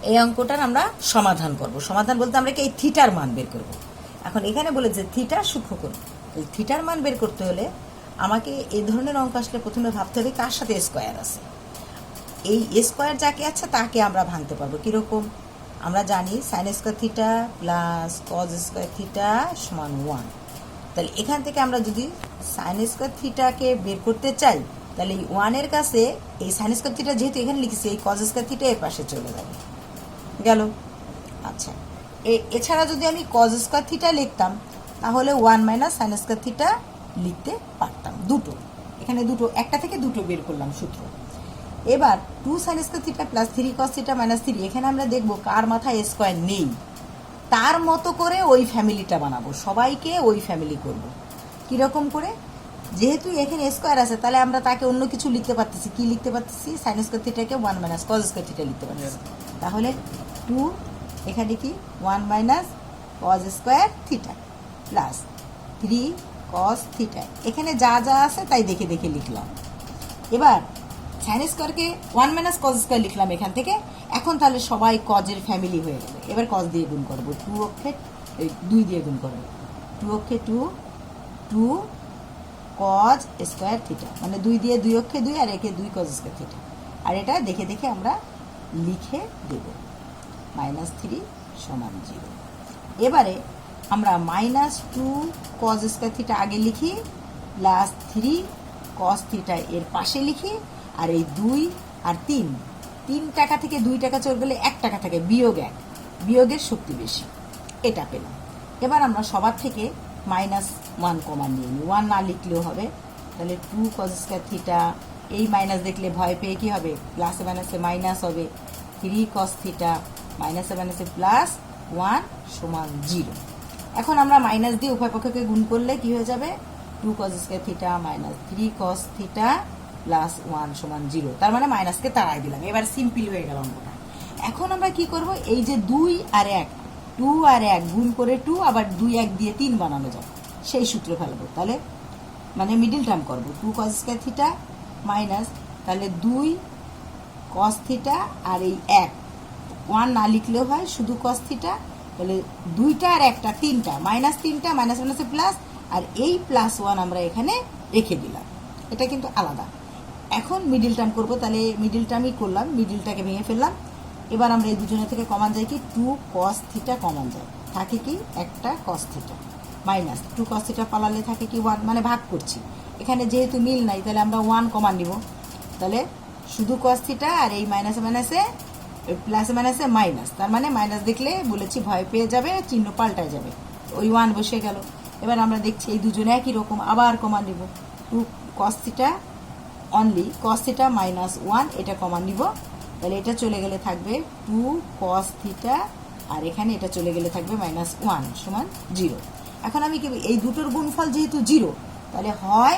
এই অঙ্কটার আমরা সমাধান করব। সমাধান বলতে আমরা কি এই থিটার মান বের করব। এখন এখানে বলেছে থিটা সূক্ষ্মকোণ, এই থিটার মান বের করতে হলে আমাকে এই ধরনের অঙ্ক আসলে প্রথমে ভাবতে হবে কার সাথে স্কোয়ার আছে। এই স্কোয়ার যাকে আছে তাকে আমরা ভাঙতে পারবো। কীরকম? আমরা জানি sine square theta plus cos square theta সমান 1। তাহলে এখান থেকে আমরা যদি সাইন স্কোয়ার থিটাকে বের করতে চাই, তাহলে এই 1-এর কাছে এই সাইন স্কোয়ার থিটা যেহেতু এখানে লিখেছি, এই কজ স্কোয়ার থিটা এর পাশে চলে যাবে, গেল। আচ্ছা, এছাড়া যদি আমি কজ স্কোয়ার থিটা লিখতাম তাহলে 1 মাইনাস সাইন স্কোয়ার থিটা লিখতে পারতাম। দুটো, এখানে দুটো, একটা থেকে দুটো বের করলাম সূত্র। এবার 2 sine square theta plus 3 cos theta minus 3, এখানে আমরা দেখব কার মাথায় স্কোয়ার নেই, তার মতো করে ওই ফ্যামিলিটা বানাবো, সবাইকে ওই ফ্যামিলি করব। কীরকম করে? যেহেতু এখানে স্কোয়ার আছে তাহলে আমরা তাকে অন্য কিছু লিখতে পারতেছি। কি লিখতে পারতেছি? সাইন স্কোয়ার থিটাকে 1 মাইনাস কজ স্কোয়ার থিটা লিখতে পারতেছি। তাহলে 2 এখানে কি 1 minus cos square theta plus 3 cos theta, এখানে যা যা আছে তাই দেখে দেখে লিখলাম। এবার সাইন স্কোয়ারকে 1 মাইনাস কজ স্কোয়ার লিখলাম এখান থেকে। এখন তাহলে সবাই কজের ফ্যামিলি হয়ে গেল। এবার কজ দিয়ে গুণ করবো, 2 অক্ষে 2 দিয়ে গুণ করবো, 2 অক্ষে 2 কজ স্কোয়ার থিটা, মানে 2 দিয়ে 2 অক্ষে 2 আর একে 2 কজ স্কোয়ার থিটা। আর এটা দেখে দেখে আমরা লিখে দেব, -3 সমান 0। এবারে আমরা -2 কজ স্কোয়ার থিটা আগে লিখি, প্লাস 3 কস থিটা এর পাশে লিখি, আর এই 2 আর 3 টাকা থেকে 2 টাকা চলে গেলে 1 টাকা থাকে, বিয়োগ 1, বিয়োগের শক্তি বেশি, এটা পেলাম। এবার আমরা সবার থেকে -1 কমান নিয়ে নিই, 1 না লিখলেও হবে। তাহলে 2 কজ স্কোয়ার থিটা, এই মাইনাস দেখলে ভয় পেয়ে কি হবে, প্লাসে মাইনাসে মাইনাস হবে, 3 কস থিটা মাইনাসে মাইনাসে প্লাস 1 সমান 0। এখন আমরা মাইনাস দিয়ে উভয় পক্ষকে গুণ করলে কি হয়ে যাবে, 2 cause square theta minus 3 cos theta plus 1 সমান 0। তার মানে মাইনাসকে তাড়াই দিলাম। এবার সিম্পল হয়ে গেল অঙ্কটা। এখন আমরা কি করব, এই যে 2 আর 1, 2 আর 1 গুণ করে 2, আবার 2 1 দিয়ে 3 বানানো যায়, সেই সূত্র ফেলবো। তাহলে মানে মিডিল টার্ম করবো, 2 কজ স্কোয়ার থিটা মাইনাস, তাহলে 2 কস থিটা আর এই 1 না লিখলেও হয়, শুধু কস থিটা। তাহলে 2টা আর 1টা 3টা, -3টা মাইনাস মাইনাসে প্লাস, আর এই +1 আমরা এখানে রেখে দিলাম, এটা কিন্তু আলাদা। এখন মিডিল টার্ম করবো, তাহলে মিডিল টার্মই করলাম, মিডিলটাকে ভেঙে ফেললাম। এবার আমরা এই দুজনের থেকে কমান যায় কি, 2 কস থিটা কমান যায়, থাকে কি একটা cos theta, minus 2 cos theta পালালে থাকে কি 1, মানে ভাগ করছি। এখানে যেহেতু মিল নাই তাহলে আমরা 1 কমান নিব, তাহলে শুধু কস থিটা আর এই মাইনাসে মাইনাসে প্লাসে মাইনাসে মাইনাস, তার মানে মাইনাস দেখলে বলেছি ভয় পেয়ে যাবে, চিহ্ন পাল্টায় যাবে, ওই 1 বসে গেল। এবার আমরা দেখছি এই দুজনে একই রকম, আবার কমান নিব, 2 cos theta only cos theta -1, এটা কমান নিব। তাহলে এটা চলে গেলে থাকবে 2 কস থিটা, আর এখানে এটা চলে গেলে থাকবে -1 সমান 0। এখন আমি কি, এই দুটোর গুণফল যেহেতু 0, তাহলে হয়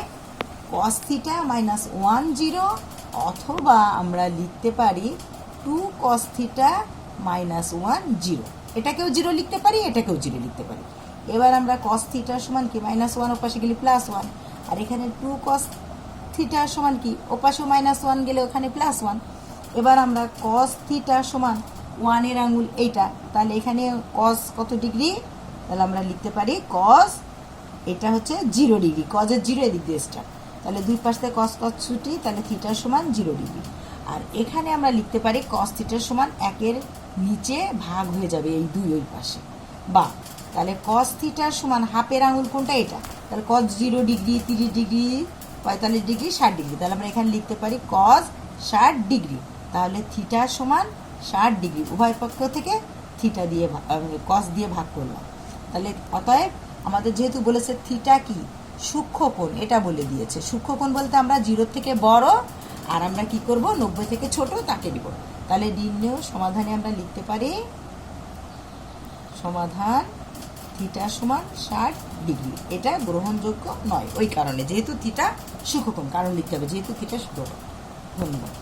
কস থিটা -1 0, অথবা আমরা লিখতে পারি 2 কস থিটা -1 0। এটাকেও 0 লিখতে পারি, এটাকেও 0 লিখতে পারি। এবার আমরা কস থিটা সমান কি, -1 ওপাশে গেলে +1, আর এখানে 2 কস থিটা সমান কি, ওপাশেও -1 গেলে ওখানে +1। এবার আমরা কস থিটা সমান 1 এর আঙুল এইটা, তাহলে এখানে কস কত ডিগ্রি, তাহলে আমরা লিখতে পারি কস, এটা হচ্ছে 0 ডিগ্রি, কজের 0 এদিক দিয়ে স্টার্ট, তাহলে দুই পাশ থেকে কস কস ছুটি, তাহলে থিটা সমান 0 ডিগ্রি। আর এখানে আমরা লিখতে পারি কস থিটা সমান 1-এর নিচে ভাগ হয়ে যাবে এই 2 ওই পাশে, বা তাহলে কস থিটা সমান হাফের আঙুল কোনটা, এটা, তাহলে কস 0 ডিগ্রি 30 ডিগ্রি 45 ডিগ্রি 60 ডিগ্রি, তাহলে আমরা এখানে লিখতে পারি কস 60 ডিগ্রি। তাহলে থিটা সমান 60 ডিগ্রি, উভয় পক্ষ থেকে থিটা দিয়ে কস দিয়ে ভাগ করলাম। তাহলে অতএব আমাদের যেহেতু বলেছে থিটা কি সূক্ষ্মকোণ, এটা বলে দিয়েছে। সূক্ষ্মকোণ বলতে আমরা 0 থেকে বড়, আর আমরা কি করব 90 থেকে ছোট তাকে দিব। তাহলে নির্ণেয় সমাধানে আমরা লিখতে পারি সমাধান থিটা সমান 60 ডিগ্রি, এটা গ্রহণযোগ্য নয় ওই কারণে, যেহেতু থিটা সূক্ষ্মকোণ, কারণ লিখতে হবে যেহেতু থিটা সূক্ষ্মকোণ। ধন্যবাদ।